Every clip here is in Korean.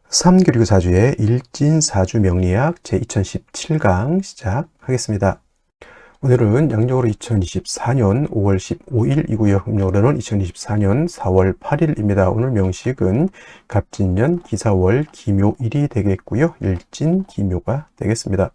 3교리교 사주의 일진사주 명리학 제2017강 시작하겠습니다. 오늘은 양력으로 2024년 5월 15일이고요. 음력으로는 2024년 4월 8일입니다. 오늘 명식은 갑진년 기사월 기묘일이 되겠고요. 일진 기묘가 되겠습니다.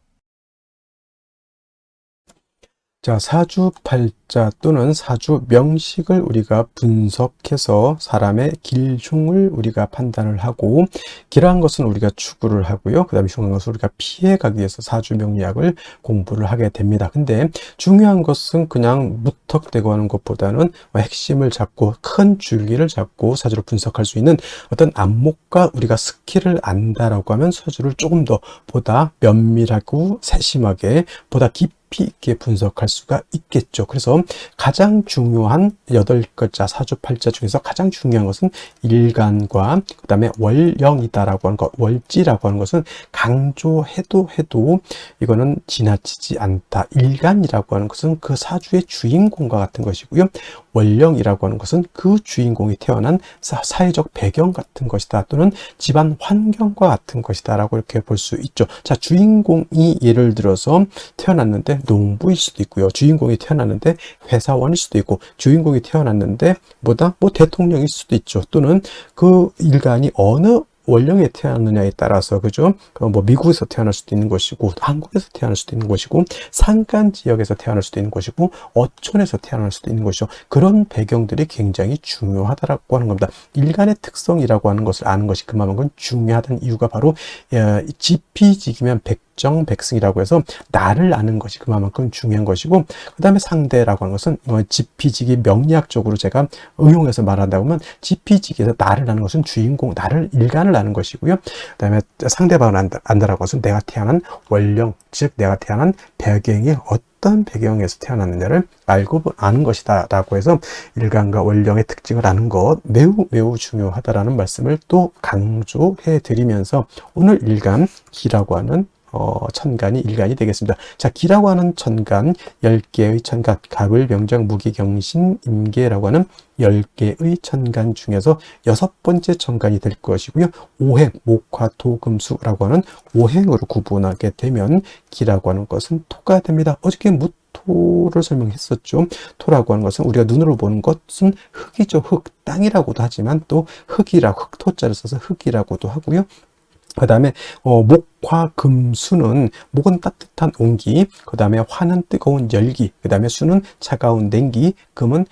자, 사주팔자 또는 사주 명식을 우리가 분석해서 사람의 길흉을 우리가 판단을 하고, 길한 것은 우리가 추구를 하고요. 그 다음에 흉한 것은 우리가 피해가기 위해서 사주 명리학을 공부를 하게 됩니다. 근데 중요한 것은 그냥 무턱대고 하는 것보다는 핵심을 잡고 큰 줄기를 잡고 사주를 분석할 수 있는 어떤 안목과 우리가 스킬을 안다라고 하면 사주를 조금 더 보다 면밀하고 세심하게 보다 깊이 있게 분석할 수가 있겠죠. 그래서 가장 중요한 8글자 사주팔자 중에서 가장 중요한 것은 일간과 그 다음에 월령이다라고 하는 것, 월지라고 하는 것은 강조해도 이거는 지나치지 않다. 일간이라고 하는 것은 그 사주의 주인공과 같은 것이고요. 월령이라고 하는 것은 그 주인공이 태어난 사회적 배경 같은 것이다, 또는 집안 환경과 같은 것이다 라고 이렇게 볼 수 있죠. 자, 주인공이 예를 들어서 태어났는데 농부일 수도 있고요. 주인공이 태어났는데 회사원일 수도 있고, 주인공이 태어났는데 뭐 대통령일 수도 있죠. 또는 그 일간이 어느 원령에 태어났느냐에 따라서, 그죠? 뭐 미국에서 태어날 수도 있는 것이고, 한국에서 태어날 수도 있는 것이고, 산간 지역에서 태어날 수도 있는 것이고, 어촌에서 태어날 수도 있는 것이죠. 그런 배경들이 굉장히 중요하다라고 하는 겁니다. 일간의 특성이라고 하는 것을 아는 것이 그만큼 중요하다는 이유가 바로 지피지기면 백정백승이라고 해서 나를 아는 것이 그만큼 중요한 것이고, 그 다음에 상대라고 하는 것은 지피지기 명리학적으로 제가 응용해서 말한다고 하면, 지피지기에서 나를 아는 것은 주인공, 나를 일간을 아는 것이고요. 그 다음에 상대방을 안다라고 것은 내가 태어난 원령, 즉 내가 태어난 배경이 어떤 배경에서 태어났느냐를 알고 아는 것이다 라고 해서 일간과 원령의 특징을 아는 것 매우 중요하다라는 말씀을 또 강조해 드리면서, 오늘 일간 기라고 하는 천간이 일간이 되겠습니다. 자, 기라고 하는 천간, 10개의 천간, 갑을, 병장, 무기, 경신, 임계라고 하는 10개의 천간 중에서 6번째 천간이 될 것이고요. 오행, 목화, 토, 금, 수라고 하는 오행으로 구분하게 되면 기라고 하는 것은 토가 됩니다. 어저께 토를 설명했었죠. 토라고 하는 것은 우리가 눈으로 보는 것은 흙이죠. 흙, 땅이라고도 하지만 또 흙이라고, 흙토자를 써서 흙이라고도 하고요. 그 다음에 목화 금수는, 목은 따뜻한 온기, 그 다음에 화는 뜨거운 열기, 그 다음에 수는 차가운 냉기, 금은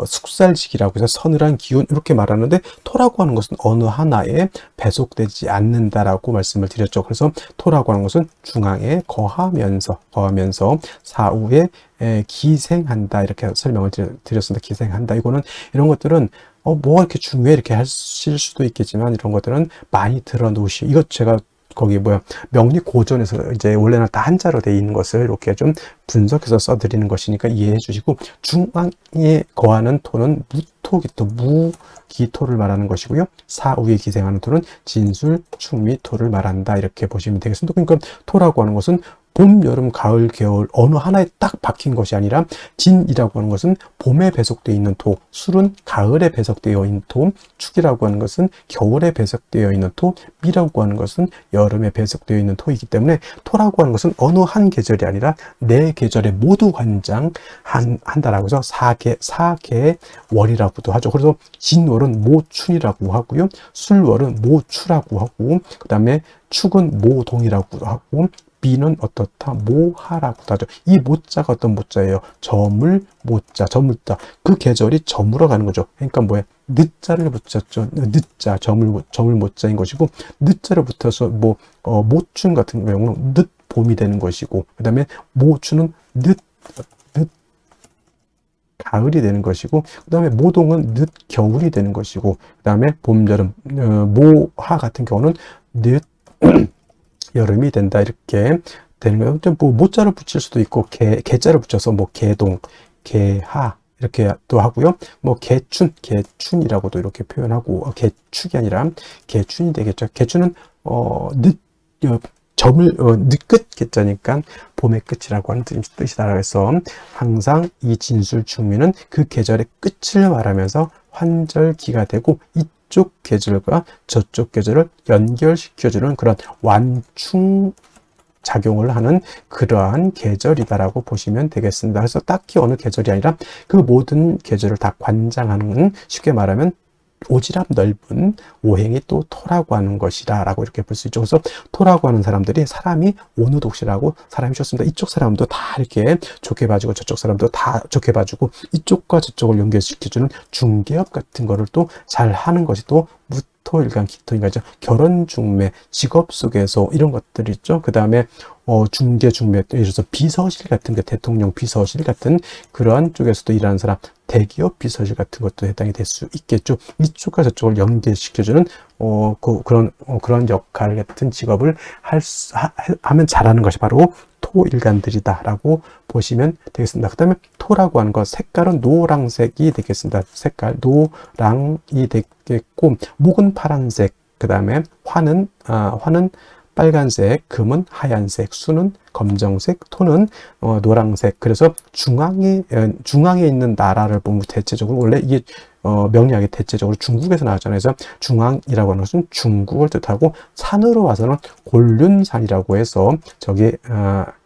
숙살지기라고 해서 서늘한 기운, 이렇게 말하는데, 토라고 하는 것은 어느 하나에 배속되지 않는다라고 말씀을 드렸죠. 그래서 토라고 하는 것은 중앙에 거하면서 사후에 기생한다, 이렇게 설명을 드렸습니다. 기생한다. 이런 것들은 뭐가 이렇게 중요해 이렇게 하실 수도 있겠지만, 이런 것들은 많이 들어 놓으시오. 이것 제가 거기 명리 고전에서 이제 원래는 다 한자로 되어 있는 것을 이렇게 좀 분석해서 써드리는 것이니까 이해해 주시고, 중앙에 거하는 토는 무토기토, 무기토를 말하는 것이고요. 사후에 기생하는 토는 진술, 충미토를 말한다, 이렇게 보시면 되겠습니다. 그러니까 토라고 하는 것은 봄, 여름, 가을, 겨울 어느 하나에 딱 박힌 것이 아니라, 진이라고 하는 것은 봄에 배속되어 있는 토, 술은 가을에 배속되어 있는 토, 축이라고 하는 것은 겨울에 배속되어 있는 토, 미라고 하는 것은 여름에 배속되어 있는 토이기 때문에, 토라고 하는 것은 어느 한 계절이 아니라 네 계절에 모두 관장한다라고 해서 사계의 월이라고도 하죠. 그래서 진월은 모춘이라고 하고요. 술월은 모추라고 하고, 그 다음에 축은 모동이라고도 하고, 비는 어떻다? 모하라고도 하죠. 이 모자가 어떤 모자예요? 저물, 모자, 저물자. 그 계절이 저물어 가는 거죠. 그러니까 늦자를 붙였죠. 늦자, 저물 모자인 것이고, 늦자를 붙여서 모춘 같은 경우는 늦 봄이 되는 것이고, 그 다음에 모추는 늦 가을이 되는 것이고, 그 다음에 모동은 늦 겨울이 되는 것이고, 그 다음에 봄, 여름, 모하 같은 경우는 늦 여름이 된다, 이렇게 되는 거예요. 좀 모자를 붙일 수도 있고, 개자를 붙여서 개동, 개하 이렇게 또 하고요. 개춘이라고도 이렇게 표현하고, 개축이 아니라 개춘이 되겠죠. 개춘은 늦끝 개자니까 봄의 끝이라고 하는 뜻이다. 그래서 항상 이 진술 충미는 그 계절의 끝을 말하면서 환절기가 되고, 이쪽 계절과 저쪽 계절을 연결시켜주는 그런 완충 작용을 하는 그러한 계절이다라고 보시면 되겠습니다. 그래서 딱히 어느 계절이 아니라 그 모든 계절을 다 관장하는, 쉽게 말하면 오지랖 넓은 오행이 또 토라고 하는 것이다 라고 이렇게 볼 수 있죠. 그래서 토라고 하는 사람들이 사람이 오누독시라고 사람이 좋습니다. 이쪽 사람도 다 이렇게 좋게 봐주고 저쪽 사람도 다 좋게 봐주고 이쪽과 저쪽을 연결시켜주는 중개업 같은 거를 또 잘 하는 것이 또 무토일간 기토일간이죠. 결혼 중매, 직업 속에서 이런 것들이 있죠. 그 다음에 중개 중매, 예를 들어서 비서실 같은 게, 대통령 비서실 같은 그러한 쪽에서도 일하는 사람, 대기업 비서실 같은 것도 해당이 될 수 있겠죠. 이쪽과 저쪽을 연계시켜주는 그런 역할 같은 직업을 하면 잘하는 것이 바로 토일간들이다라고 보시면 되겠습니다. 그 다음에 토라고 하는 것, 색깔은 노란색이 되겠습니다. 색깔 노랑이 되겠고, 목은 파란색, 그 다음에 화는 빨간색, 금은 하얀색, 수는 검정색, 토는 노란색. 그래서 중앙에 있는 나라를 보면 대체적으로 원래 이게 명리학이 대체적으로 중국에서 나왔잖아요. 그래서 중앙이라고 하는 것은 중국을 뜻하고, 산으로 와서는 곤륜산이라고 해서 저기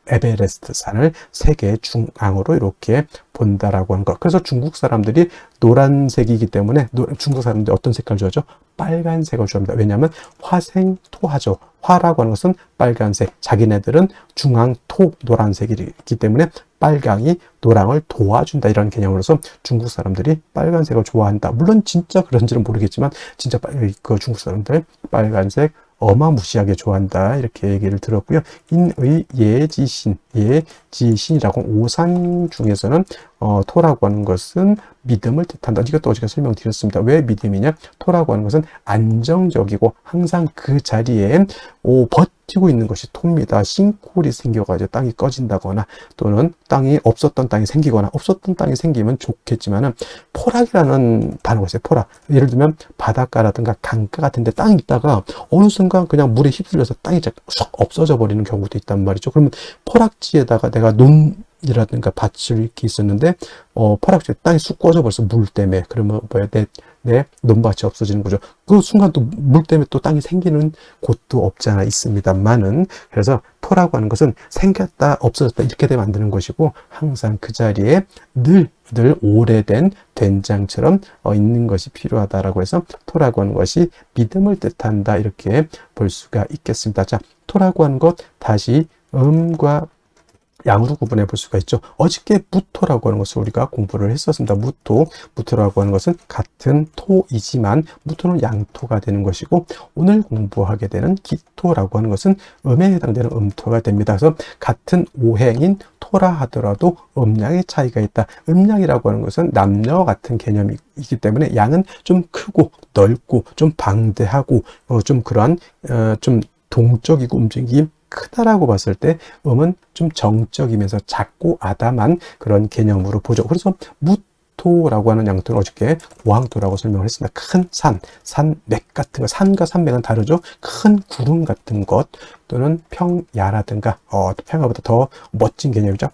에베레스트 산을 세계 중앙으로 이렇게 본다라고 하는 것. 그래서 중국 사람들이 노란색이기 때문에 중국 사람들이 어떤 색깔 좋아하죠? 빨간색을 좋아합니다. 왜냐하면 화생토하죠. 화라고 하는 것은 빨간색, 자기네들은 중앙토 노란색이기 때문에 빨강이 노랑을 도와준다, 이런 개념으로서 중국 사람들이 빨간색을 좋아한다. 물론 진짜 그런지는 모르겠지만 진짜 그 중국 사람들 빨간색 어마무시하게 좋아한다, 이렇게 얘기를 들었고요. 인의 예지신이라고, 오산 중에서는 토라고 하는 것은 믿음을 뜻한다. 이것도 어제 설명드렸습니다. 왜 믿음이냐? 토라고 하는 것은 안정적이고 항상 그 자리에 버티고 있는 것이 토입니다. 싱크홀이 생겨가지고 땅이 꺼진다거나, 또는 없었던 땅이 생기거나, 없었던 땅이 생기면 좋겠지만은, 포락이라는 단어가 있어요. 포락. 예를 들면 바닷가라든가 강가 같은 데 땅이 있다가 어느 순간 그냥 물에 휩쓸려서 땅이 쏙 없어져 버리는 경우도 있단 말이죠. 그러면 포락지에다가 내가 논이라든가 밭을 이렇게 있었는데 포락지에 땅이 쑥 꺼져 버려서 물 때문에, 그러면 뭐야, 내 논밭이 없어지는 거죠. 그 순간 또 물 때문에 또 땅이 생기는 곳도 없지 않아 있습니다만은, 그래서 토라고 하는 것은 생겼다 없어졌다 이렇게 되면 안 되는 것이고, 항상 그 자리에 늘 오래된 된장처럼 있는 것이 필요하다라고 해서 토라고 하는 것이 믿음을 뜻한다, 이렇게 볼 수가 있겠습니다. 자, 토라고 하는 것 다시 음과 양으로 구분해 볼 수가 있죠. 어저께 무토라고 하는 것을 우리가 공부를 했었습니다. 무토라고 하는 것은 같은 토이지만 무토는 양토가 되는 것이고, 오늘 공부하게 되는 기토라고 하는 것은 음에 해당되는 음토가 됩니다. 그래서 같은 오행인 토라 하더라도 음양의 차이가 있다. 음양이라고 하는 것은 남녀 같은 개념이기 때문에 양은 좀 크고 넓고 좀 방대하고 좀 그러한 좀 동적이고 움직임이 크다라고 봤을 때, 음은 좀 정적이면서 작고 아담한 그런 개념으로 보죠. 그래서 무토라고 하는 양토는 어저께 고항토라고 설명을 했습니다. 큰 산맥 같은 거, 산과 산맥은 다르죠. 큰 구름 같은 것, 또는 평야라든가 평야보다 더 멋진 개념이죠.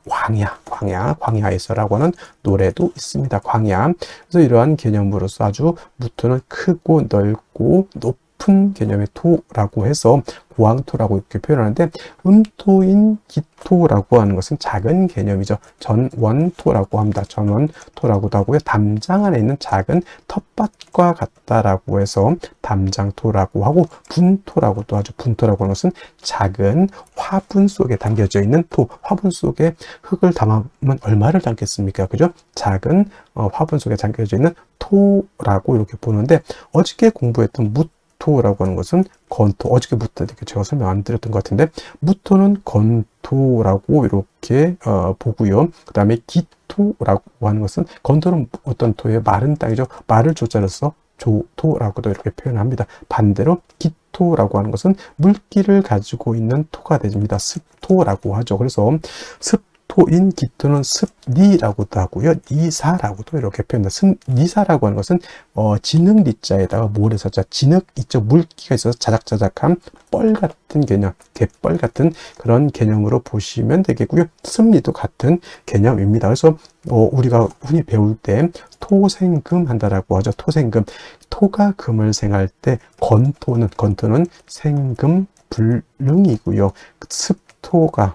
광야에서라고 하는 노래도 있습니다. 광야. 그래서 이러한 개념으로서 아주 무토는 크고 넓고 높은 개념의 토라고 해서 고항토라고 이렇게 표현하는데, 음토인 기토라고 하는 것은 작은 개념이죠. 전원토라고 합니다. 전원토라고도 하고요. 담장 안에 있는 작은 텃밭과 같다라고 해서 담장토라고 하고, 분토라고도 하죠. 분토라고 하는 것은 작은 화분 속에 담겨져 있는 토. 화분 속에 흙을 담으면 얼마를 담겠습니까? 그죠? 작은 화분 속에 담겨져 있는 토라고 이렇게 보는데, 어저께 공부했던 무토라고 하는 것은 건토, 어저께부터 이렇게 제가 설명 안 드렸던 것 같은데, 무토는 건토라고 이렇게 보고요. 그 다음에 기토라고 하는 것은, 건토는 어떤 토예요? 마른 땅이죠. 말을 조자를 써 조토라고도 이렇게 표현합니다. 반대로 기토라고 하는 것은 물기를 가지고 있는 토가 됩니다. 습토라고 하죠. 그래서 무토인 기토는 습니라고도 하고요. 니사라고도 이렇게 표현합니다. 습니사라고 하는 것은 진흙 니자에다가 모래사자, 진흙 이쪽 물기가 있어서 자작자작한 뻘 같은 개념, 갯벌 같은 그런 개념으로 보시면 되겠고요. 습니도 같은 개념입니다. 그래서 우리가 흔히 배울 때 토생금 한다라고 하죠. 토생금. 토가 금을 생할 때 건토는 생금 불능이고요.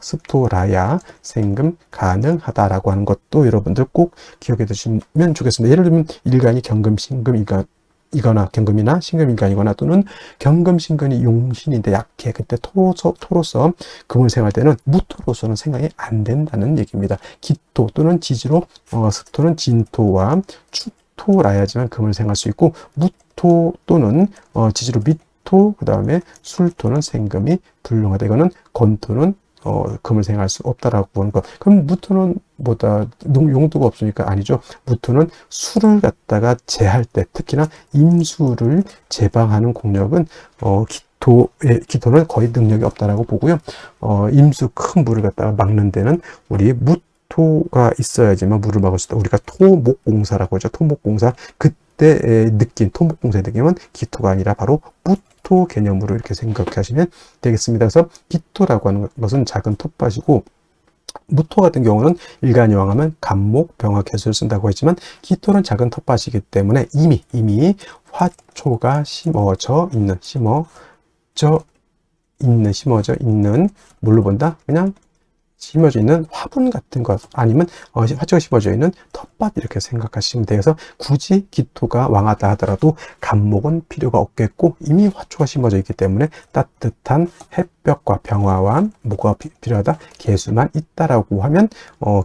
습토라야 생금 가능하다라고 하는 것도 여러분들 꼭 기억해 두시면 좋겠습니다. 예를 들면 일간이 경금, 신금, 이거나 경금이나 신금인간이거나 또는 경금, 신금이 용신인데 약해. 그때 토로서 금을 생할 때는 무토로서는 생각이 안 된다는 얘기입니다. 기토 또는 지지로 습토는 진토와 축토라야지만 금을 생할 수 있고 무토 또는 지지로 미토 그 다음에 술토는 생금이 불능하다. 이거는 건토는 금을 생할 수 없다라고 하는 것. 그럼 무토는 뭐다 용도가 없으니까 아니죠. 무토는 술을 갖다가 제할 때 특히나 임수를 제방하는 공력은 기토는 거의 능력이 없다라고 보고요. 임수 큰 물을 갖다가 막는 데는 우리 무토가 있어야지만 물을 막을 수 있다. 우리가 토목공사라고 하죠. 토목공사 그때 느낀 토목공사의 느낌은 기토가 아니라 바로 무토 개념으로 이렇게 생각하시면 되겠습니다. 그래서 기토라고 하는 것은 작은 텃밭이고 무토 같은 경우는 일간이왕하면 간목, 병화, 개수를 쓴다고 했지만 기토는 작은 텃밭이기 때문에 이미 화초가 심어져 있는 뭘로 본다? 그냥 심어져 있는 화분 같은 것 아니면 화초가 심어져 있는 텃밭 이렇게 생각하시면 돼요. 그래서 굳이 기토가 왕하다 하더라도 간목은 필요가 없겠고 이미 화초가 심어져 있기 때문에 따뜻한 햇볕과 병화와 뭐가 필요하다? 개수만 있다라고 하면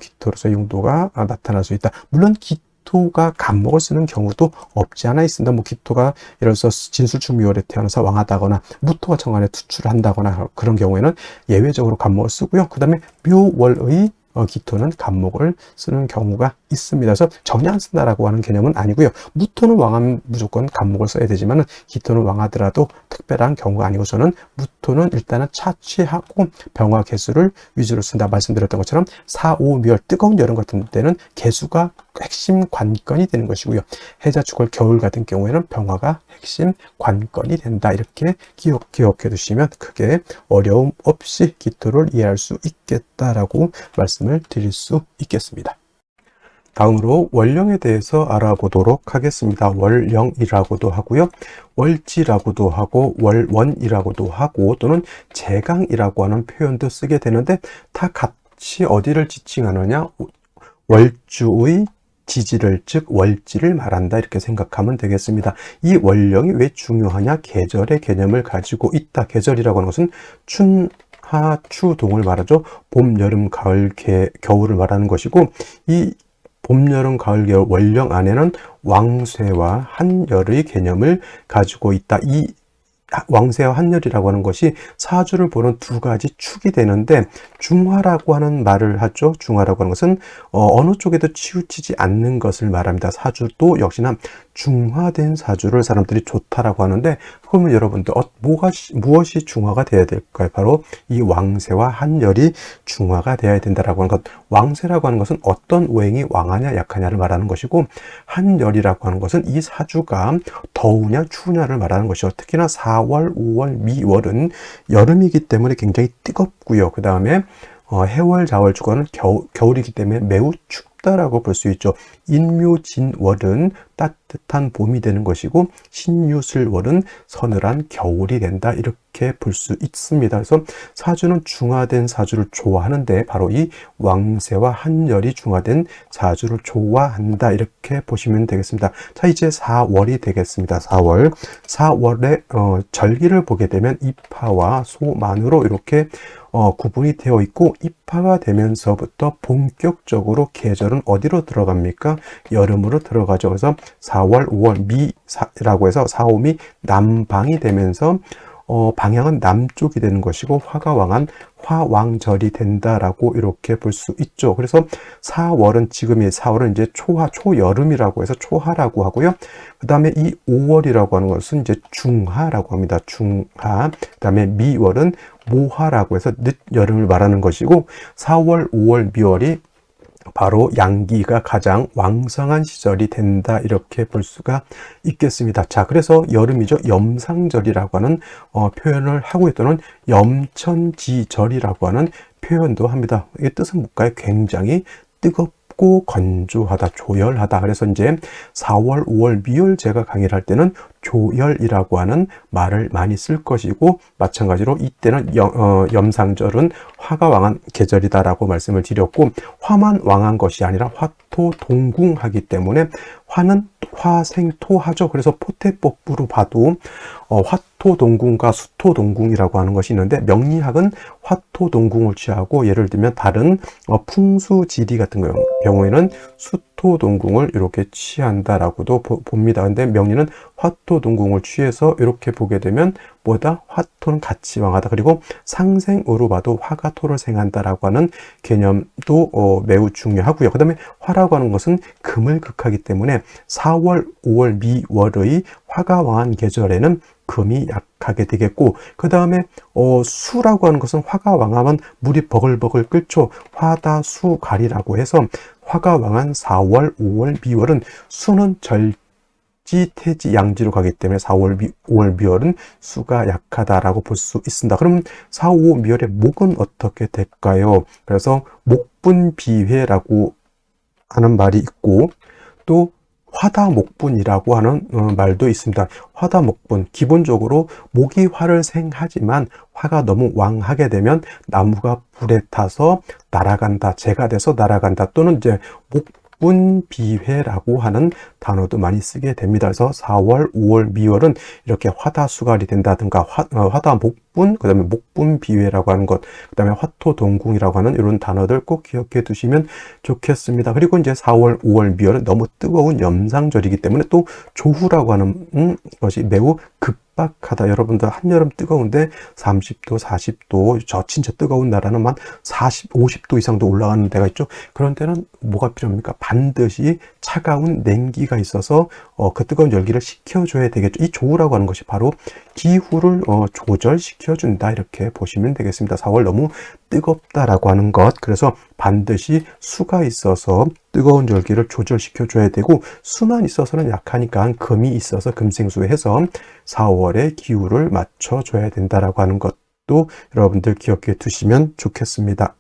기토로서의 용도가 나타날 수 있다. 물론 기토가 간목을 쓰는 경우도 없지 않아 있습니다. 기토가 예를 들어서 진술충미월에 태어나서 왕하다거나 무토가 정관에 투출을 한다거나 그런 경우에는 예외적으로 간목을 쓰고요. 그 다음에 묘월의 기토는 간목을 쓰는 경우가 있습니다. 그래서 전혀 안 쓴다라고 하는 개념은 아니고요. 무토는 왕하면 무조건 간목을 써야 되지만 기토는 왕하더라도 특별한 경우가 아니고서는 무토는 일단은 차취하고 병화 개수를 위주로 쓴다 말씀드렸던 것처럼 4, 5, 묘월 뜨거운 여름 같은 때는 개수가 핵심 관건이 되는 것이고요. 해자, 축월, 겨울 같은 경우에는 병화가 핵심 관건이 된다. 이렇게 기억해 두시면 크게 어려움 없이 기토를 이해할 수 있겠다라고 말씀을 드릴 수 있겠습니다. 다음으로 월령에 대해서 알아보도록 하겠습니다. 월령이라고도 하고요. 월지라고도 하고 월원이라고도 하고 또는 제강이라고 하는 표현도 쓰게 되는데 다 같이 어디를 지칭하느냐? 월주의 지지를 즉 월지를 말한다 이렇게 생각하면 되겠습니다. 이 월령이 왜 중요하냐? 계절의 개념을 가지고 있다. 계절이라고 하는 것은 춘하 추동을 말하죠. 봄, 여름, 가을, 겨울을 말하는 것이고 이 봄, 여름, 가을, 겨울 월령 안에는 왕쇠와 한열의 개념을 가지고 있다. 이 왕쇠와 한열이라고 하는 것이 사주를 보는 두 가지 축이 되는데 중화라고 하는 말을 하죠. 중화라고 하는 것은 어느 쪽에도 치우치지 않는 것을 말합니다. 사주도 역시나 중화된 사주를 사람들이 좋다라고 하는데 그러면 여러분들 무엇이 중화가 되어야 될까요? 바로 이 왕쇠와 한열이 중화가 되어야 된다라고 하는 것. 왕쇠라고 하는 것은 어떤 오행이 왕하냐 약하냐를 말하는 것이고 한열이라고 하는 것은 이 사주가 더우냐 추우냐를 말하는 것이죠. 특히나 4월, 5월, 미월은 여름이기 때문에 굉장히 뜨겁고요. 그 다음에 해월, 자월, 주간은 겨울이기 때문에 매우 춥다라고 볼 수 있죠. 인묘진월은 따뜻한 봄이 되는 것이고 신유술월은 서늘한 겨울이 된다 이렇게 볼 수 있습니다. 그래서 사주는 중화된 사주를 좋아하는데 바로 이 왕쇠와 한열이 중화된 사주를 좋아한다 이렇게 보시면 되겠습니다. 자 이제 4월이 되겠습니다. 4월에 절기를 보게 되면 입하와 소만으로 이렇게 구분이 되어 있고 입하가 되면서부터 본격적으로 계절은 어디로 들어갑니까? 여름으로 들어가죠. 그래서 4월, 5월 미라고 해서 4, 5미 남방이 되면서 방향은 남쪽이 되는 것이고 화가 왕한 화왕절이 된다라고 이렇게 볼 수 있죠. 그래서 4월은 지금의 4월은 이제 초여름이라고 해서 초하라고 하고요. 그 다음에 이 5월이라고 하는 것은 이제 중하라고 합니다. 중하. 그 다음에 미월은 모화라고 해서 늦여름을 말하는 것이고 4월, 5월, 미월이 바로 양기가 가장 왕성한 시절이 된다 이렇게 볼 수가 있겠습니다. 자, 그래서 여름이죠. 염상절이라고 하는 표현을 하고 있다는 염천지절이라고 하는 표현도 합니다. 이 뜻은 뭘까요? 굉장히 뜨겁고 건조하다, 조열하다. 그래서 이제 4월, 5월, 미월 제가 강의를 할 때는 조열이라고 하는 말을 많이 쓸 것이고, 마찬가지로 이때는 염상절은 화가 왕한 계절이다라고 말씀을 드렸고, 화만 왕한 것이 아니라 화토동궁하기 때문에 화는 화생토하죠. 그래서 포태법부로 봐도 화토동궁과 수토동궁이라고 하는 것이 있는데, 명리학은 화토동궁을 취하고, 예를 들면 다른 풍수지리 같은 경우에는 수토동궁을 이렇게 취한다라고도 봅니다. 근데 명리는 화토동궁을 취해서 이렇게 보게 되면 뭐다? 화토는 같이 왕하다. 그리고 상생으로 봐도 화가 토를 생한다라고 하는 개념도 매우 중요하고요. 그 다음에 화라고 하는 것은 금을 극하기 때문에 4월, 5월, 미월의 화가 왕한 계절에는 금이 약하게 되겠고, 그 다음에 수라고 하는 것은 화가 왕하면 물이 버글버글 끓죠. 화다수갈이라고 해서 화가 왕한 4월, 5월, 미월은 수는 태지, 양지로 가기 때문에 4월, 5월, 미월은 수가 약하다라고 볼 수 있습니다. 그럼 4, 5, 미월의 목은 어떻게 될까요? 그래서 목분비회라고 하는 말이 있고, 또 화다목분이라고 하는 말도 있습니다. 화다목분, 기본적으로 목이 화를 생하지만 화가 너무 왕하게 되면 나무가 불에 타서 날아간다, 재가 돼서 날아간다, 또는 이제 목분비회라고 하는 단어도 많이 쓰게 됩니다. 그래서 4월, 5월, 미월은 이렇게 화다수갈이 된다든가 화다목분, 그 다음에 목분비회라고 하는 것, 그 다음에 화토동궁이라고 하는 이런 단어들 꼭 기억해 두시면 좋겠습니다. 그리고 이제 4월, 5월, 미월은 너무 뜨거운 염상절이기 때문에 또 조후라고 하는 것이 매우 급박하다. 여러분들 한여름 뜨거운데 30도, 40도, 저 진짜 뜨거운 나라는 만 40, 50도 이상도 올라가는 데가 있죠. 그런 데는 뭐가 필요합니까? 반드시 차가운 냉기가 있어서 그 뜨거운 열기를 식혀줘야 되겠죠. 이 조우라고 하는 것이 바로 기후를 조절시켜준다 이렇게 보시면 되겠습니다. 4월 너무 뜨겁다라고 하는 것, 그래서 반드시 수가 있어서 뜨거운 열기를 조절시켜줘야 되고, 수만 있어서는 약하니까 금이 있어서 금생수해서 4월의 기후를 맞춰줘야 된다라고 하는 것도 여러분들 기억해 두시면 좋겠습니다.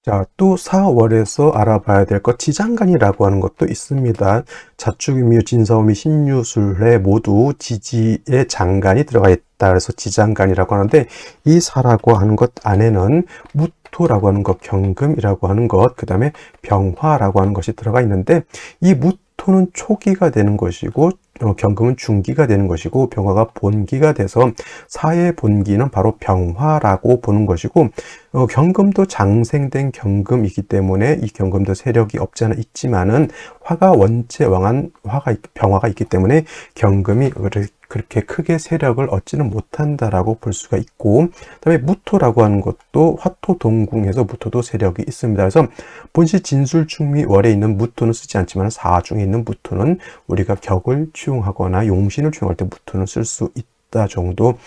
자, 또 4월에서 알아봐야 될 것, 지장간이라고 하는 것도 있습니다. 자축인묘, 진사오미, 신유술래 모두 지지의 장간이 들어가 있다. 그래서 지장간이라고 하는데, 이 사라고 하는 것 안에는 무토라고 하는 것, 경금이라고 하는 것, 그 다음에 병화라고 하는 것이 들어가 있는데, 이 무토는 초기가 되는 것이고, 경금은 중기가 되는 것이고, 병화가 본기가 돼서 사의 본기는 바로 병화라고 보는 것이고, 경금도 장생된 경금이기 때문에 이 경금도 세력이 없지 않아 있지만은 화가 원체 왕한 병화가 있기 때문에 경금이 그렇게 크게 세력을 얻지는 못한다라고 볼 수가 있고, 그다음에 무토라고 하는 것도 화토동궁에서 무토도 세력이 있습니다. 그래서 본시 진술충미월에 있는 무토는 쓰지 않지만 사중에 있는 무토는 우리가 격을 취용하거나 용신을 취용할 때 무토는 쓸 수 있다 정도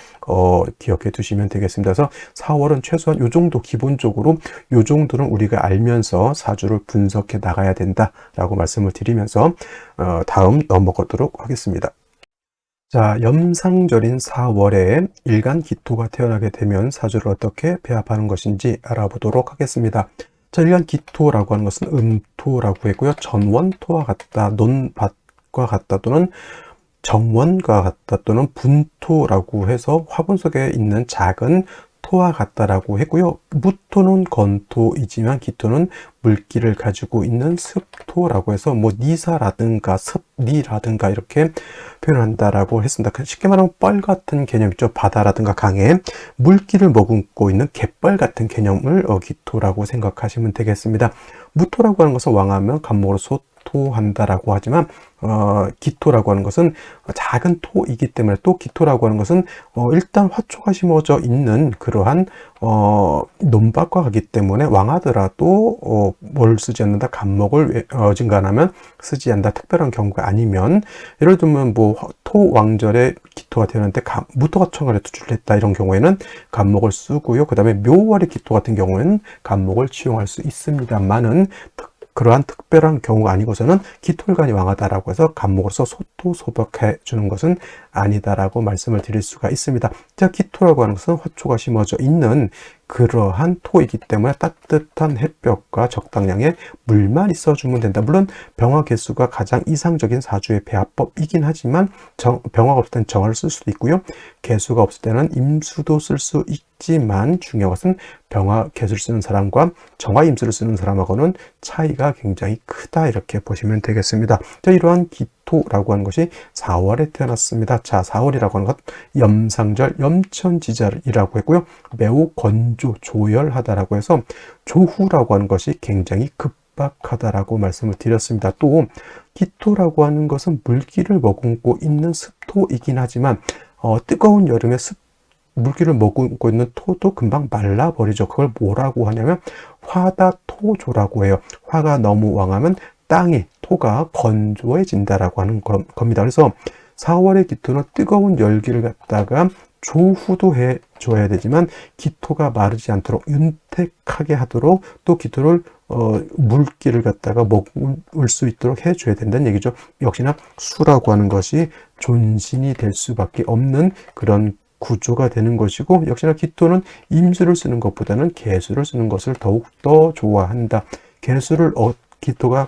기억해 두시면 되겠습니다. 그래서 4월은 최소한 요 정도, 기본적으로 요 정도는 우리가 알면서 사주를 분석해 나가야 된다라고 말씀을 드리면서 다음 넘어가도록 하겠습니다. 자, 염상절인 4월에 일간 기토가 태어나게 되면 사주를 어떻게 배합하는 것인지 알아보도록 하겠습니다. 자, 일간 기토라고 하는 것은 음토라고 했고요. 전원토와 같다, 논밭과 같다, 또는 정원과 같다, 또는 분토라고 해서 화분 속에 있는 작은 토와 같다라고 했고요. 무토는 건토이지만 기토는 물기를 가지고 있는 습토라고 해서 뭐 니사라든가 습리라든가 이렇게 표현한다라고 했습니다. 쉽게 말하면 뻘 같은 개념이죠. 바다라든가 강에 물기를 머금고 있는 갯벌 같은 개념을 기토라고 생각하시면 되겠습니다. 무토라고 하는 것은 왕하면 간목으로 기토한다라고 하지만 기토라고 하는 것은 작은 토이기 때문에, 또 기토라고 하는 것은 일단 화초가 심어져 있는 그러한 논밭과 같기 때문에 왕하더라도 뭘 쓰지 않는다, 간목을 어진간하면 쓰지 않는다, 특별한 경우가 아니면, 예를 들면 뭐 토왕절에 기토가 태어났는데 무토가 천간에 투출을 했다, 이런 경우에는 간목을 쓰고요. 그 다음에 묘월에 기토 같은 경우에는 간목을 치용할 수 있습니다만은, 그러한 특별한 경우가 아니고서는 기토일간이 왕하다라고 해서 간목으로서 소토소벽해 주는 것은 아니다라고 말씀을 드릴 수가 있습니다. 자, 기토라고 하는 것은 화초가 심어져 있는 그러한 토이기 때문에 따뜻한 햇볕과 적당량의 물만 있어주면 된다. 물론 병화 개수가 가장 이상적인 사주의 배합법이긴 하지만 병화가 없을 때는 정화를 쓸 수도 있고요. 개수가 없을 때는 임수도 쓸 수 있지만, 중요한 것은 병화 개수를 쓰는 사람과 정화 임수를 쓰는 사람하고는 차이가 굉장히 크다, 이렇게 보시면 되겠습니다. 자, 이러한 기토라고 하는 것이 4월에 태어났습니다. 자, 4월이라고 하는 것 염상절 염천지절이라고 했고요. 매우 조열하다라고 해서 조후라고 하는 것이 굉장히 급박하다라고 말씀을 드렸습니다. 또 기토라고 하는 것은 물기를 머금고 있는 습토이긴 하지만 뜨거운 여름에 물기를 머금고 있는 토도 금방 말라버리죠. 그걸 뭐라고 하냐면 화다토조라고 해요. 화가 너무 왕하면 토가 건조해진다라고 하는 겁니다. 그래서 4월의 기토는 뜨거운 열기를 갖다가 조후도 해줘야 되지만 기토가 마르지 않도록 윤택하게 하도록, 또 기토를 물기를 갖다가 먹을 수 있도록 해줘야 된다는 얘기죠. 역시나 수라고 하는 것이 존신이 될 수밖에 없는 그런 구조가 되는 것이고, 역시나 기토는 임수를 쓰는 것보다는 개수를 쓰는 것을 더욱더 좋아한다. 기토가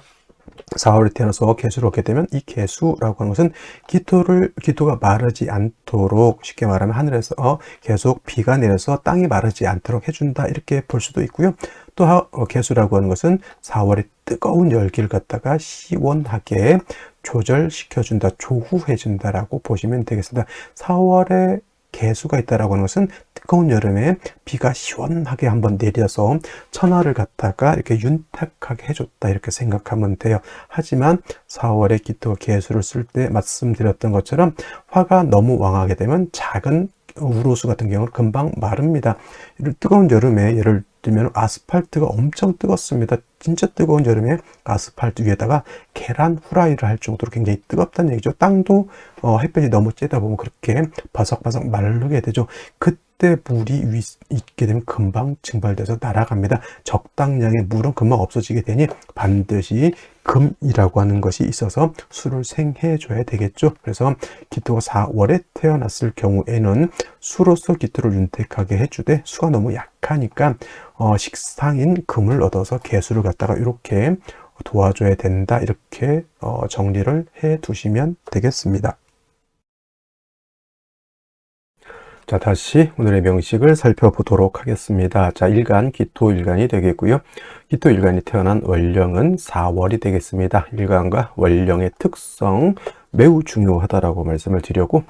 4월에 태어나서 개수를 얻게 되면, 이 개수라고 하는 것은 기토가 마르지 않도록, 쉽게 말하면 하늘에서 계속 비가 내려서 땅이 마르지 않도록 해준다, 이렇게 볼 수도 있고요. 또 개수라고 하는 것은 4월에 뜨거운 열기를 갖다가 시원하게 조절시켜준다, 조후해준다라고 보시면 되겠습니다. 4월에 개수가 있다라고 하는 것은 뜨거운 여름에 비가 시원하게 한번 내려서 천하를 갖다가 이렇게 윤택하게 해줬다, 이렇게 생각하면 돼요. 하지만 4월에 기토가 개수를 쓸 때 말씀드렸던 것처럼 화가 너무 왕하게 되면 작은 우로수 같은 경우는 금방 마릅니다. 뜨거운 여름에 예를 들면 아스팔트가 엄청 뜨겁습니다. 진짜 뜨거운 여름에 아스팔트 위에다가 계란 후라이를 할 정도로 굉장히 뜨겁다는 얘기죠. 땅도 햇볕이 너무 쬐다 보면 그렇게 바삭바삭 마르게 되죠. 그때 물이 있게 되면 금방 증발돼서 날아갑니다. 적당량의 물은 금방 없어지게 되니 반드시 금이라고 하는 것이 있어서 수를 생해줘야 되겠죠. 그래서 기토가 4월에 태어났을 경우에는 수로서 기토를 윤택하게 해주되, 수가 너무 약하니까 식상인 금을 얻어서 개수를 갖다가 이렇게 도와줘야 된다, 이렇게 정리를 해 두시면 되겠습니다. 자, 다시 오늘의 명식을 살펴보도록 하겠습니다. 자, 기토일간이 되겠고요. 기토일간이 태어난 월령은 4월이 되겠습니다. 일간과 월령의 특성 매우 중요하다라고 말씀을 드리고,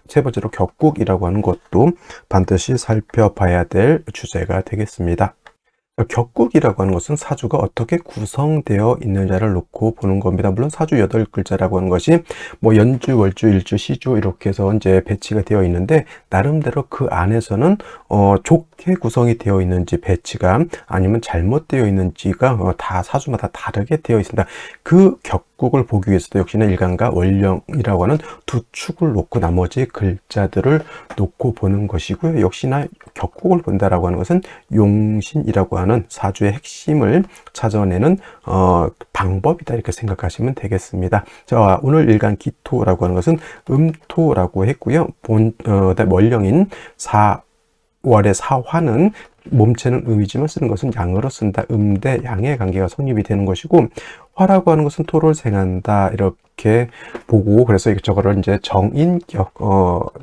세 번째로 격국이라고 하는 것도 반드시 살펴봐야 될 주제가 되겠습니다. 격국이라고 하는 것은 사주가 어떻게 구성되어 있느냐를 놓고 보는 겁니다. 물론 사주 8글자라고 하는 것이 뭐 연주, 월주, 일주, 시주 이렇게 해서 이제 배치가 되어 있는데, 나름대로 그 안에서는 좋게 구성이 되어 있는지 배치가, 아니면 잘못되어 있는지가 다 사주마다 다르게 되어 있습니다. 그 격국을 보기 위해서도 역시나 일간과 월령이라고 하는 두 축을 놓고 나머지 글자들을 놓고 보는 것이고요. 역시나 격국을 본다라고 하는 것은 용신이라고 하는 사주의 핵심을 찾아내는 방법이다, 이렇게 생각하시면 되겠습니다. 자, 오늘 일간 기토라고 하는 것은 음토라고 했고요. 월령인 4월의 사화는 몸체는 음이지만 쓰는 것은 양으로 쓴다. 음 대 양의 관계가 성립이 되는 것이고, 화라고 하는 것은 토를 생한다, 이렇게 보고, 그래서 저거를 이제 정인격,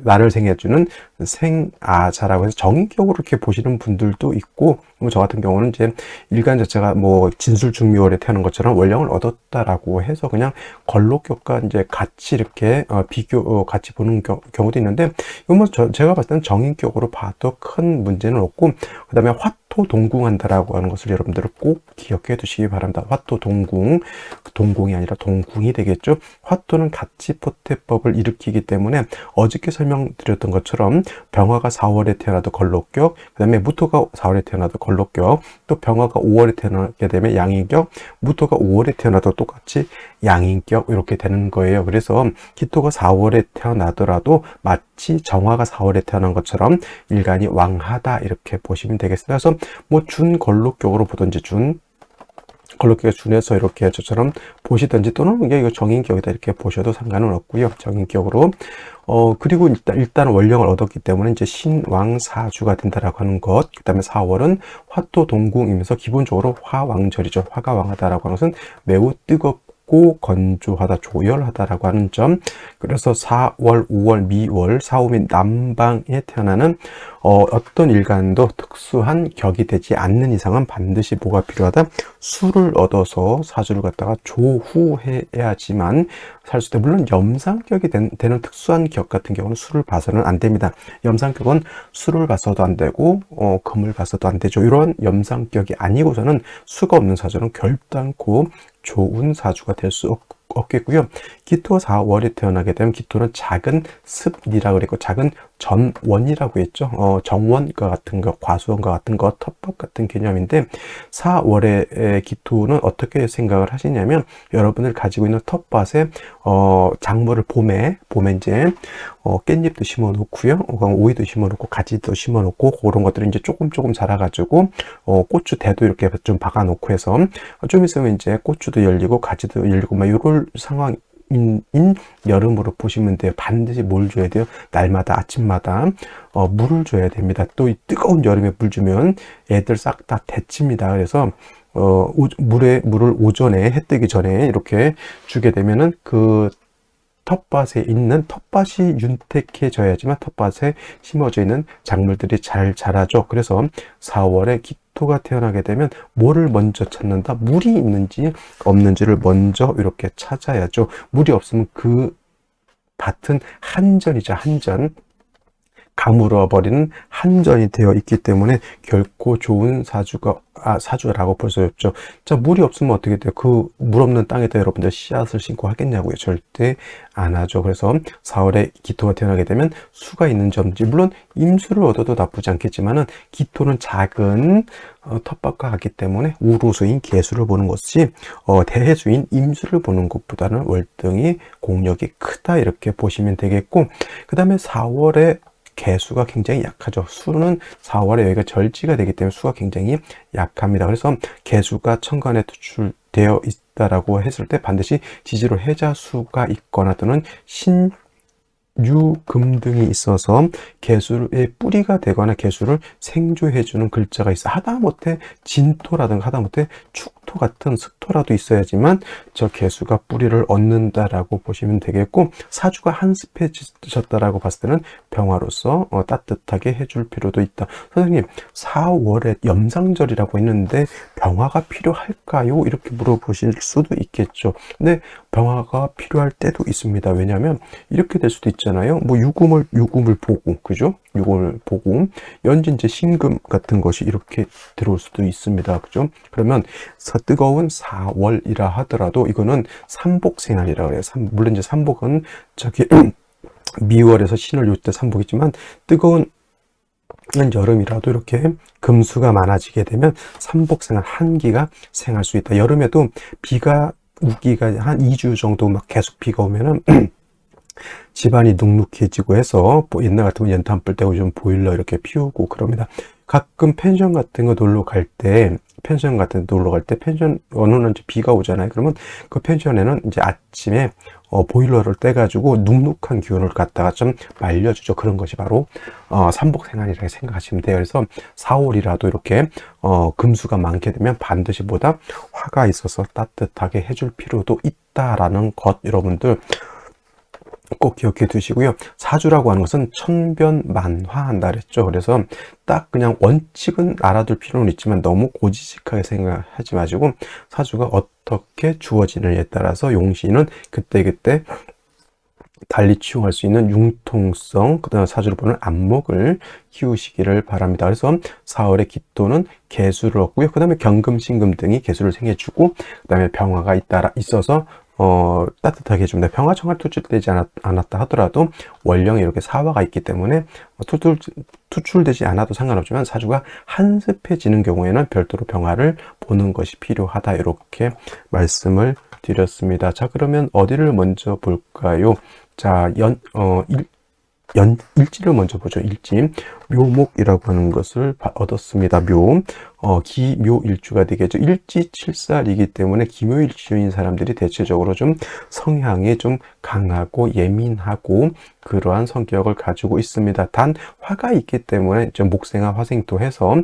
나를 생해주는 생아자라고 해서 정인격으로 이렇게 보시는 분들도 있고, 저 같은 경우는 이제 일간 자체가 뭐 진술중묘월에 태어난 것처럼 원령을 얻었다라고 해서 그냥 걸록격과 이제 같이 이렇게 같이 보는 경우도 있는데, 이건 뭐 제가 봤을 때는 정인격으로 봐도 큰 문제는 없고, 그 다음에 화토동궁한다라고 하는 것을 여러분들은 꼭 기억해 두시기 바랍니다. 화토동궁, 동궁이 아니라 동궁이 되겠죠. 화토는 가치포태법을 일으키기 때문에 어저께 설명드렸던 것처럼 병화가 4월에 태어나도 걸록격, 그 다음에 무토가 4월에 태어나도 걸록격, 또 병화가 5월에 태어나게 되면 양인격, 무토가 5월에 태어나도 똑같이 양인격 이렇게 되는 거예요. 그래서 기토가 4월에 태어나더라도 마치 정화가 4월에 태어난 것처럼 일간이 왕하다 이렇게 보시면 되겠습니다. 그래서 뭐 준걸록격으로 보든지 걸록격에 준해서 이렇게 저처럼 보시든지 또는 이거 정인격이다 이렇게 보셔도 상관은 없고요. 정인격으로 그리고 일단 원령을 얻었기 때문에 이제 신왕사주가 된다라고 하는 것. 그다음에 4월은 화토동궁이면서 기본적으로 화왕절이죠. 화가 왕하다라고 하는 것은 매우 뜨겁고 건조하다, 조열하다라고 하는 점. 그래서 4월, 5월, 미월, 4, 5인 남방에 태어나는 어떤 일간도 특수한 격이 되지 않는 이상은 반드시 뭐가 필요하다? 수를 얻어서 사주를 갖다가 조후해야지만 살 수 있다. 물론 염상격이 되는 특수한 격 같은 경우는 수를 봐서는 안 됩니다. 염상격은 수를 봐서도 안 되고 금을 봐서도 안 되죠. 이런 염상격이 아니고서는 수가 없는 사주는 결단코 좋은 사주가 될 수 없겠고요. 기토가 4월에 태어나게 되면 기토는 작은 습리라고 그랬고 작은 전원이라고 했죠. 정원과 같은 것, 과수원과 같은 것, 텃밭 같은 개념인데 4월에 기토는 어떻게 생각을 하시냐면 여러분을 가지고 있는 텃밭에 작물을 봄에 이제 깻잎도 심어 놓고요. 오이도 심어 놓고 가지도 심어 놓고 그런 것들을 이제 조금 자라 가지고 고추 대도 이렇게 좀 박아 놓고 해서 좀 있으면 이제 고추도 열리고 가지도 열리고 막 이럴 상황인 여름으로 보시면 돼요. 반드시 뭘 줘야 돼요? 날마다 아침마다 물을 줘야 됩니다. 또 이 뜨거운 여름에 물 주면 애들 싹 다 데칩니다. 그래서 물을 오전에 해 뜨기 전에 이렇게 주게 되면은 그 텃밭이 윤택해져야지만 텃밭에 심어져 있는 작물들이 잘 자라죠. 그래서 4월에 기토가 태어나게 되면 뭐를 먼저 찾는다? 물이 있는지 없는지를 먼저 이렇게 찾아야죠. 물이 없으면 그 밭은 한전이죠. 한전. 가물어버리는 한전이 되어 있기 때문에 결코 좋은 사주라고 볼 수 없죠. 자, 물이 없으면 어떻게 돼요? 그 물 없는 땅에다 여러분들 씨앗을 심고 하겠냐고요? 절대 안 하죠. 그래서 4월에 기토가 태어나게 되면 수가 있는 점지, 물론 임수를 얻어도 나쁘지 않겠지만은 기토는 작은 텃밭과 같기 때문에 우루수인 개수를 보는 것이 대해수인 임수를 보는 것보다는 월등히 공력이 크다 이렇게 보시면 되겠고, 그 다음에 4월에 개수가 굉장히 약하죠. 수는 4월에 여기가 절지가 되기 때문에 수가 굉장히 약합니다. 그래서 개수가 천간에 투출되어 있다라고 했을 때 반드시 지지로 해자수가 있거나 또는 유금 등이 있어서 개수의 뿌리가 되거나 개수를 생조해주는 글자가 있어. 하다못해 진토라든가 하다못해 축토 같은 습토라도 있어야지만 저 개수가 뿌리를 얻는다라고 보시면 되겠고, 사주가 한습해졌다라고 봤을 때는 병화로서 따뜻하게 해줄 필요도 있다. 선생님, 4월에 염상절이라고 했는데 병화가 필요할까요? 이렇게 물어보실 수도 있겠죠. 근데 병화가 필요할 때도 있습니다. 왜냐하면 이렇게 될 수도 있잖아요. 뭐 유금을 보고, 그죠? 유금을 보고 연진제 신금 같은 것이 이렇게 들어올 수도 있습니다. 그죠? 그러면 뜨거운 4월이라 하더라도 이거는 삼복생활이라 그래요. 물론 이제 삼복은 저기 미월에서 신월 요때 삼복이지만 뜨거운 여름이라도 이렇게 금수가 많아지게 되면 삼복생활 한기가 생할 수 있다. 여름에도 비가 우기가 한 2주 정도 막 계속 비가 오면은 집안이 눅눅해지고 해서 옛날 같으면 연탄불 떼고 좀 보일러 이렇게 피우고 그럽니다. 가끔 펜션 같은 거 놀러 갈 때 펜션 어느 날 비가 오잖아요. 그러면 그 펜션에는 이제 아침에 보일러를 떼가지고 눅눅한 기운을 갖다가 좀 말려주죠. 그런 것이 바로 삼복생활이라고 생각하시면 돼요. 그래서 4월이라도 이렇게 금수가 많게 되면 반드시 보다 화가 있어서 따뜻하게 해줄 필요도 있다라는 것 여러분들 꼭 기억해 두시고요. 사주라고 하는 것은 천변만화한다 그랬죠. 그래서 딱 그냥 원칙은 알아둘 필요는 있지만 너무 고지식하게 생각하지 마시고 사주가 어떻게 주어지느냐에 따라서 용신은 그때그때 달리 치용할 수 있는 융통성, 그다음 사주를 보는 안목을 키우시기를 바랍니다. 그래서 4월에 기토는 개수를 얻고요. 그 다음에 경금, 신금 등이 개수를 생겨주고, 그 다음에 병화가 있어서 따뜻하게 해줍니다. 병화 정말 투출되지 않았다 하더라도 월령에 이렇게 사화가 있기 때문에 투출되지 않아도 상관없지만 사주가 한습해지는 경우에는 별도로 병화를 보는 것이 필요하다. 이렇게 말씀을 드렸습니다. 자, 그러면 어디를 먼저 볼까요? 자, 일지를 먼저 보죠. 일지. 묘목이라고 하는 것을 얻었습니다. 기묘일주가 되겠죠. 일지 7살이기 때문에 기묘일주인 사람들이 대체적으로 좀 성향이 좀 강하고 예민하고 그러한 성격을 가지고 있습니다. 단 화가 있기 때문에 좀 목생화 화생토 해서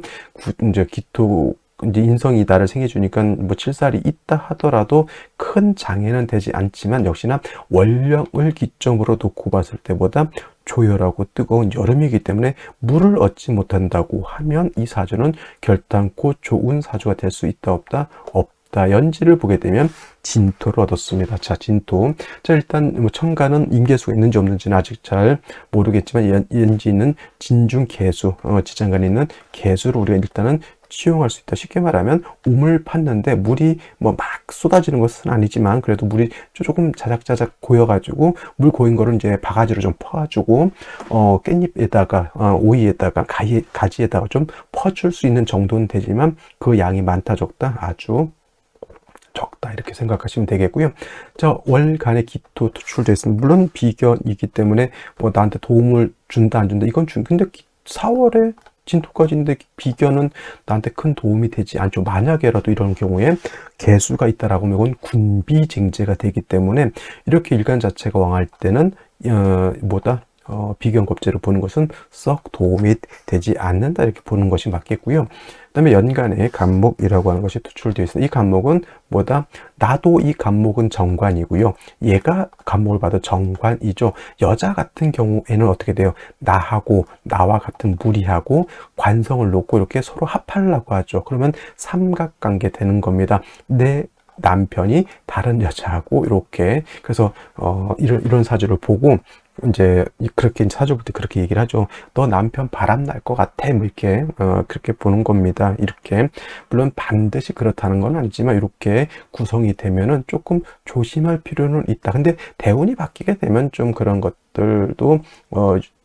이제 기토 이제 인성이다를 생겨주니까 뭐 7살이 있다 하더라도 큰 장애는 되지 않지만 역시나 월령을 기점으로 놓고 봤을 때보다 조열하고 뜨거운 여름이기 때문에 물을 얻지 못한다고 하면 이 사주는 결단코 좋은 사주가 될 수 있다 없다? 없다. 연지를 보게 되면 진토를 얻었습니다. 자, 진토. 자, 일단 뭐 천간은 임계수가 있는지 없는지는 아직 잘 모르겠지만 연지는 진중개수, 지장간에 있는 개수를 우리가 일단은 치용할 수 있다. 쉽게 말하면 우물 팠는데 물이 뭐 막 쏟아지는 것은 아니지만 그래도 물이 조금 자작자작 고여가지고 물 고인 거를 이제 바가지로 좀 퍼주고 깻잎에다가 오이에다가 가지에다가 좀 퍼줄 수 있는 정도는 되지만 그 양이 많다 적다 아주 적다 이렇게 생각하시면 되겠고요. 자, 월간에 기토 투출되어 있습니다. 물론 비견이기 때문에 뭐 나한테 도움을 준다 안 준다 이건 근데 4월에 진토까지인데 비견은 나한테 큰 도움이 되지 않죠. 만약에라도 이런 경우에 개수가 있다라고 하면 이건 군비쟁제가 되기 때문에 이렇게 일간 자체가 왕할 때는 비견겁제로 보는 것은 썩 도움이 되지 않는다 이렇게 보는 것이 맞겠고요. 그 다음에 연간에 간목이라고 하는 것이 투출되어 있습니다. 이 간목은 나도 이 간목은 정관이고요. 얘가 간목을 봐도 정관이죠. 여자 같은 경우에는 어떻게 돼요? 나와 같은 무리하고 관성을 놓고 이렇게 서로 합하려고 하죠. 그러면 삼각관계 되는 겁니다. 내 남편이 다른 여자하고 이렇게 그래서 이런 사주를 보고 이제 그렇게 사주부터 그렇게 얘기를 하죠. 너 남편 바람 날 것 같아 뭐 이렇게 그렇게 보는 겁니다. 이렇게 물론 반드시 그렇다는 건 아니지만 이렇게 구성이 되면은 조금 조심할 필요는 있다. 근데 대운이 바뀌게 되면 좀 그런 것들도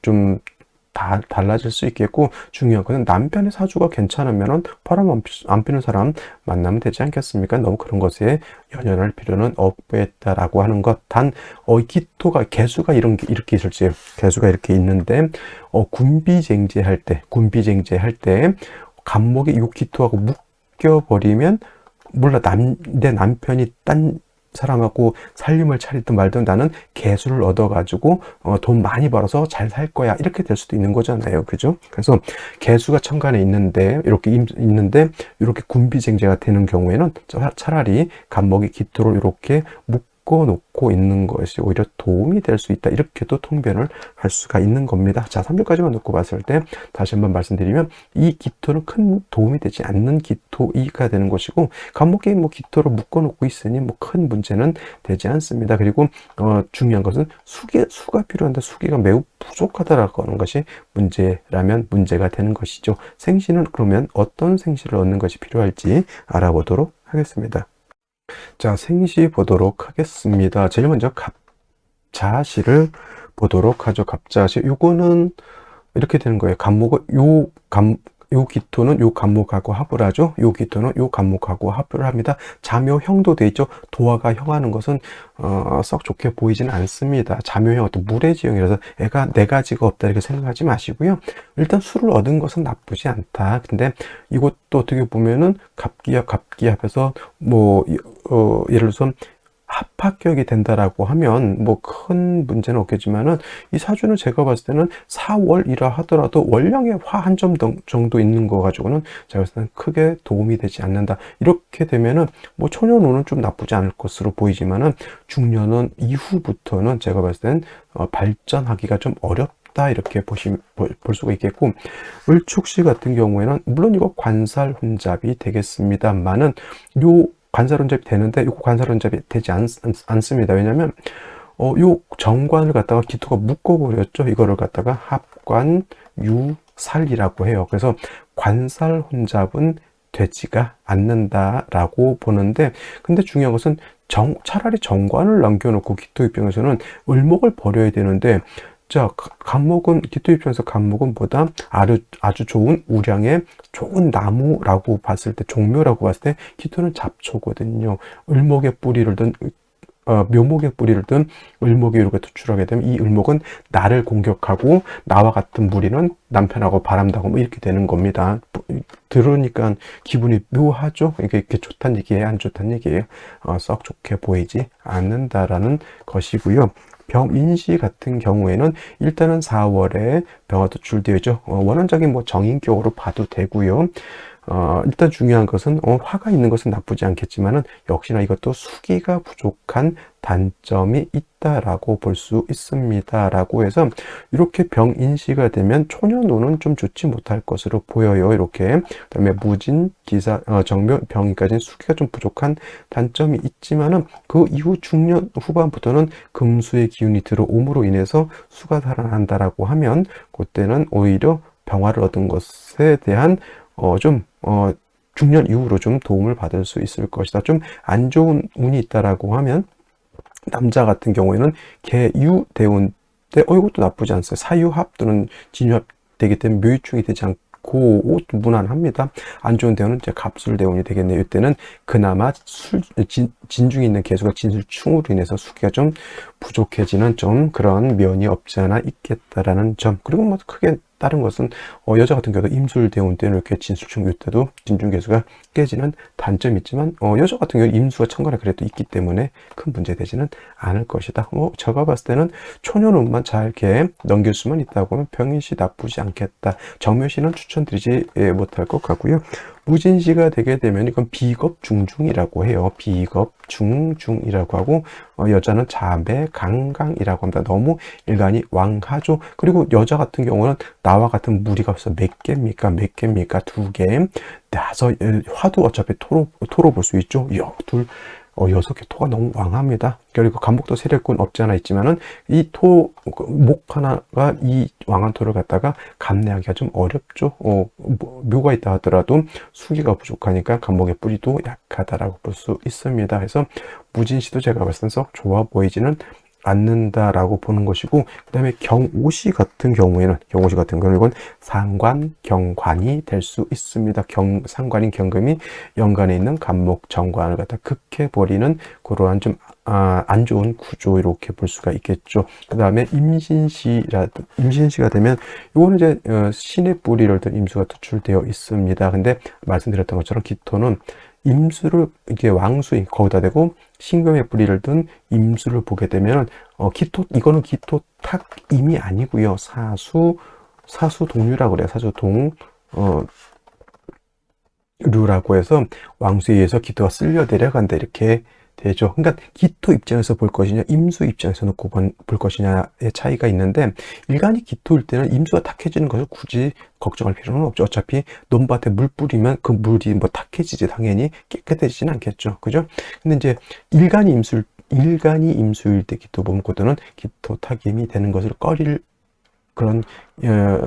좀 달라질 수 있겠고 중요한 것은 남편의 사주가 괜찮으면 바람 안 피는 사람 만나면 되지 않겠습니까? 너무 그런 것에 연연할 필요는 없겠다라고 하는 것. 단 기토가 개수가 이렇게 있을지 개수가 이렇게 있는데 군비쟁제할 때 간목이 요 기토하고 묶여버리면 몰라 내 남편이 딴 사람하고 살림을 차리든 말든 나는 개수를 얻어가지고 돈 많이 벌어서 잘 살 거야 이렇게 될 수도 있는 거잖아요. 그죠? 그래서 개수가 천간에 있는데 이렇게 군비쟁제가 되는 경우에는 차라리 간목이 기토를 이렇게 묶어놓고 있는 것이 오히려 도움이 될 수 있다. 이렇게도 통변을 할 수가 있는 겁니다. 자, 3주까지만 놓고 봤을 때 다시 한번 말씀드리면 이 기토는 큰 도움이 되지 않는 기토이가 되는 것이고 간목이 뭐 기토를 묶어놓고 있으니 뭐 큰 문제는 되지 않습니다. 그리고 중요한 것은 수가 필요한데 수기가 매우 부족하다라고 하는 것이 문제라면 문제가 되는 것이죠. 생시는 그러면 어떤 생시를 얻는 것이 필요할지 알아보도록 하겠습니다. 자, 생시 보도록 하겠습니다. 제일 먼저 갑자시를 보도록 하죠. 갑자시. 요거는 이렇게 되는 거예요. 요 기토는 요 간목하고 합을 하죠. 요 기토는 요 간목하고 합을 합니다. 자묘형도 돼 있죠. 도화가 형하는 것은 썩 좋게 보이지는 않습니다. 자묘형 어떤 물의 지형이라서 애가 네 가지가 없다 이렇게 생각하지 마시고요. 일단 수를 얻은 것은 나쁘지 않다. 근데 이것도 어떻게 보면은 갑기합해서 예를 들어서 합합격이 된다라고 하면 뭐 큰 문제는 없겠지만은 이 사주는 제가 봤을 때는 4월이라 하더라도 월령에 화 한 점 정도 있는 거 가지고는 제가 봤을 때는 크게 도움이 되지 않는다. 이렇게 되면은 뭐 초년운은 좀 나쁘지 않을 것으로 보이지만은 중년은 이후부터는 제가 봤을 때는 발전하기가 좀 어렵다. 이렇게 볼 수가 있겠고 을축시 같은 경우에는 물론 이거 관살 혼잡이 되겠습니다만은 관살혼잡이 되는데 이거 관살혼잡이 되지 않습니다. 왜냐하면 요 정관을 갖다가 기토가 묶어버렸죠. 이거를 갖다가 합관유살이라고 해요. 그래서 관살 혼잡은 되지가 않는다라고 보는데, 근데 중요한 것은 차라리 정관을 남겨놓고 기토 입장에서는 을목을 버려야 되는데, 자, 간목은, 기토 입장에서 간목은 보다 아주 좋은 우량의 좋은 나무라고 봤을 때, 종묘라고 봤을 때, 기토는 잡초거든요. 을목의 뿌리를 든, 묘목의 뿌리를 든 을목이 이렇게 투출하게 되면 이 을목은 나를 공격하고 나와 같은 무리는 남편하고 바람다고 뭐 이렇게 되는 겁니다. 들으니까 기분이 묘하죠? 이게 좋다는 얘기예요? 안 좋다는 얘기예요? 썩 좋게 보이지 않는다라는 것이고요. 병인시 같은 경우에는 일단은 4월에 병화 투출되어 있죠. 원한적인 뭐 정인격으로 봐도 되고요. 일단 중요한 것은 화가 있는 것은 나쁘지 않겠지만은 역시나 이것도 수기가 부족한 단점이 있다라고 볼 수 있습니다라고 해서 이렇게 병인시가 되면 초년운은 좀 좋지 못할 것으로 보여요. 이렇게 그다음에 무진 기사 정묘 병인까지는 수기가 좀 부족한 단점이 있지만은 그 이후 중년 후반부터는 금수의 기운이 들어옴으로 인해서 수가 살아난다라고 하면 그때는 오히려 병화를 얻은 것에 대한 중년 이후로 좀 도움을 받을 수 있을 것이다. 좀 안 좋은 운이 있다라고 하면, 남자 같은 경우에는 개유 대운 때, 이것도 나쁘지 않습니다. 사유합 또는 진유합 되기 때문에 묘유충이 되지 않고 무난합니다. 안 좋은 대운은 이제 갑술 대운이 되겠네요. 이때는 그나마 진중에 있는 개수가 진술충으로 인해서 수기가 좀 부족해지는 좀 그런 면이 없지 않아 있겠다라는 점. 그리고 뭐 크게 다른 것은 여자 같은 경우도 임술 대운 때는 이렇게 진술충 때도 진중개수가 깨지는 단점이 있지만 여자 같은 경우는 임수가 천간에 그래도 있기 때문에 큰 문제 되지는 않을 것이다. 제가 봤을 때는 초년운만 잘 이렇게 넘길 수만 있다고 하면 병인시 나쁘지 않겠다. 정묘시는 추천드리지 못할 것 같고요. 무진시가 되게 되면 이건 비겁중중이라고 해요. 비겁중중이라고 하고 여자는 자매 강강이라고 합니다. 너무 일간이 왕하죠. 그리고 여자 같은 경우는 나와 같은 무리가 없어 몇 개입니까? 몇 개입니까? 2개. 나서 화도 어차피 토로 볼 수 있죠. 둘 6개 토가 너무 왕합니다. 그리고 간목도 세력군 없지 않아 있지만은 이 목 하나가 이 왕한 토를 갖다가 감내하기가 좀 어렵죠. 묘가 있다 하더라도 수기가 부족하니까 간목의 뿌리도 약하다라고 볼 수 있습니다. 그래서 무진시도 제가 봤을 때 썩 좋아 보이지는 않는다라고 보는 것이고, 그 다음에 경오시 같은 경우에는 이건 상관, 경관이 될 수 있습니다. 상관인 경금이 연간에 있는 간목, 정관을 갖다 극해버리는 그러한 좀 안 좋은 구조 이렇게 볼 수가 있겠죠. 그 다음에 임신시가 되면 이거는 이제 신의 뿌리를 든 임수가 투출되어 있습니다. 근데 말씀드렸던 것처럼 기토는 임수를 이게 왕수인 거기다 대고 신금의 뿌리를 든 임수를 보게 되면 이거는 기토 탁임이 아니고요. 사수동류라고 그래요. 사수동류라고 해서 왕수에 의해서 기토가 쓸려 내려간다 이렇게 되죠. 그러니까 기토 입장에서 볼 것이냐 임수 입장에서 놓고 볼 것이냐의 차이가 있는데, 일간이 기토일 때는 임수가 탁해지는 것을 굳이 걱정할 필요는 없죠. 어차피 논밭에 물 뿌리면 그 물이 뭐 탁해지지 당연히 깨끗해지진 않겠죠. 그죠? 근데 이제 일간이 임수일 때 기토 보면 그때는 기토 탁임이 되는 것을 꺼릴 그런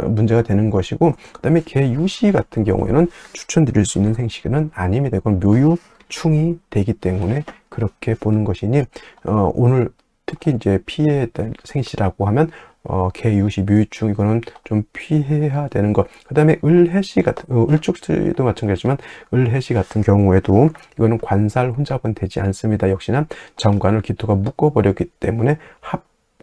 문제가 되는 것이고, 그 다음에 개유시 같은 경우에는 추천드릴 수 있는 생시는 아닙니다. 이건 묘유충이 되기 때문에 그렇게 보는 것이니 오늘 특히 이제 피해야 될 생시라고 하면 개유시, 묘유충 이거는 좀 피해야 되는 것. 그 다음에 을해시 같은 을축시도 마찬가지지만 을해시 같은 경우에도 이거는 관살 혼잡은 되지 않습니다. 역시나 정관을 기토가 묶어버렸기 때문에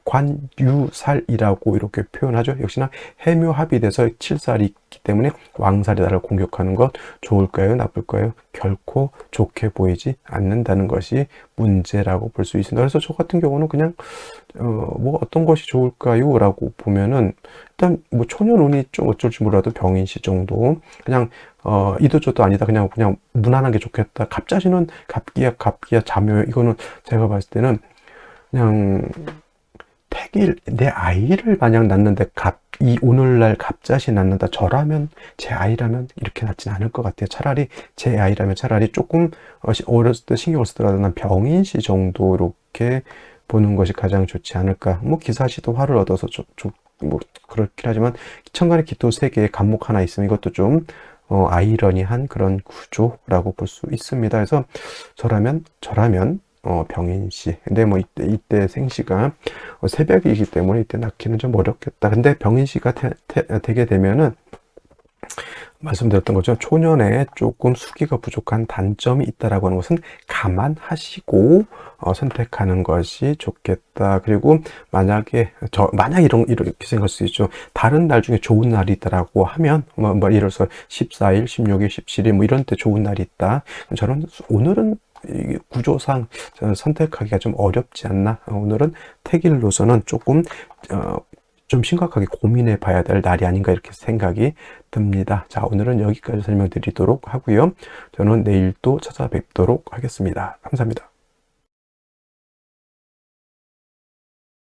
관유살이라고 이렇게 표현하죠. 역시나 해묘합이 돼서 칠살이 있기 때문에 왕살이 나를 공격하는 것 좋을까요? 나쁠까요? 결코 좋게 보이지 않는다는 것이 문제라고 볼 수 있습니다. 그래서 저 같은 경우는 그냥 뭐 어떤 것이 좋을까요? 라고 보면은 일단 뭐 초년운이 좀 어쩔지 몰라도 병인시 정도 그냥 이도저도 아니다 그냥 무난한 게 좋겠다. 갑자시는 갑기야 자묘 이거는 제가 봤을 때는 그냥 내 아이를 마냥 낳는데 이 오늘날 갑자시 낳는다. 저라면 제 아이라면 이렇게 낳지는 않을 것 같아요. 차라리 제 아이라면 차라리 조금 어렸을 때 신경을 쓰더라도 난 병인시 정도 이렇게 보는 것이 가장 좋지 않을까. 뭐 기사시도 화를 얻어서 뭐 그렇긴 하지만 천간에 기토 3개의 간목 하나 있으면 이것도 좀 아이러니한 그런 구조라고 볼 수 있습니다. 그래서 저라면 병인시. 근데 뭐 이때 생시가 새벽이기 때문에 이때 낳기는 좀 어렵겠다. 근데 병인시가 되게 되면은 말씀드렸던 것처럼 초년에 조금 수기가 부족한 단점이 있다라고 하는 것은 감안하시고 선택하는 것이 좋겠다. 그리고 만약에 이렇게 생각할 수 있죠. 다른 날 중에 좋은 날이 있다라고 하면 뭐 예를 들어서 14일, 16일, 17일 뭐 이런 때 좋은 날이 있다. 저는 오늘은 구조상 저는 선택하기가 좀 어렵지 않나. 오늘은 택일로서는 조금 좀 심각하게 고민해 봐야 될 날이 아닌가 이렇게 생각이 듭니다. 자, 오늘은 여기까지 설명드리도록 하고요. 저는 내일 또 찾아뵙도록 하겠습니다. 감사합니다.